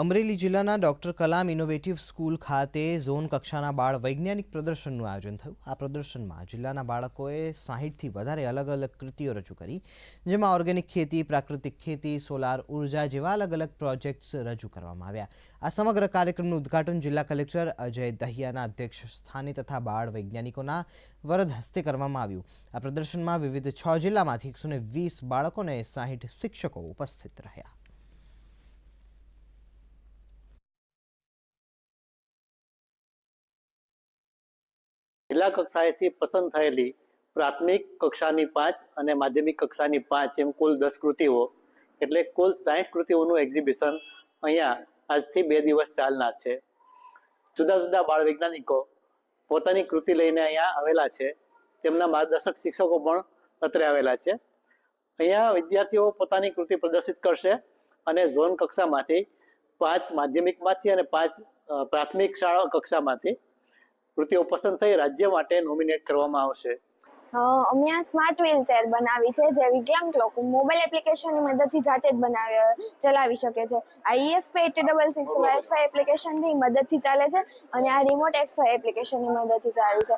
અમરેલી જિલ્લાના doctor Kalam innovative school ખાતે zone કક્ષાના બાળ વૈજ્ઞાનિક પ્રદર્શનનું આયોજન થયું। આ પ્રદર્શનમાં જિલ્લાના બાળકોએ 60થી વધારે અલગ અલગ કૃતિઓ રજૂ કરી, જેમાં ઓર્ગેનિક ખેતી, પ્રાકૃતિક ખેતી, સોલાર ઉર્જા જેવા અલગ અલગ પ્રોજેક્ટ્સ રજૂ કરવામાં આવ્યા। આ સમગ્ર કાર્યક્રમનું ઉદ્ઘાટન જિલ્લા કલેક્ટર અજય દહિયાના અધ્યક્ષ સ્થાને તથા બાળ વૈજ્ઞાનિકોના વરદ હસ્તે કરવામાં આવ્યું। આ પ્રદર્શનમાં વિવિધ 6 જિલ્લામાંથી 120 બાળકો અને 60 શિક્ષકો ઉપસ્થિત રહ્યા। જિલ્લા કક્ષાએથી પસંદ થયેલી પ્રાથમિક કક્ષાની 5 અને માધ્યમિક કક્ષાની 5 એમ કુલ 10 કૃતિઓ એટલે કુલ 60 કૃતિઓનું એક્ઝિબિશન અહીંયા આજથી 2 દિવસ ચાલનાર છે। જુદા જુદા બાળ વૈજ્ઞાનિકો પોતાની કૃતિ લઈને અહીંયા આવેલા છે। તેમના માર્ગદર્શક શિક્ષકો પણ અત્રે આવેલા છે। અહીંયા વિદ્યાર્થીઓ પોતાની કૃતિ પ્રદર્શિત કરશે અને ઝોન કક્ષામાંથી 5 માધ્યમિકમાંથી અને 5 પ્રાથમિક શાળા કક્ષામાંથી કૃતિઓ પસંદ થઈ રાજ્ય માટે નોમિનેટ કરવામાં આવશે। અમે આ સ્માર્ટ વ્હીલચેર બનાવી છે, જે વિકલાંગ લોકો મોબાઈલ એપ્લિકેશનની મદદથી જાતે જ ચલાવી શકે છે। આ ESP8266 વાઈફાઈ એપ્લિકેશનની મદદથી ચાલે છે અને આ રિમોટ એક્સ એપ્લિકેશનની મદદથી ચાલે છે।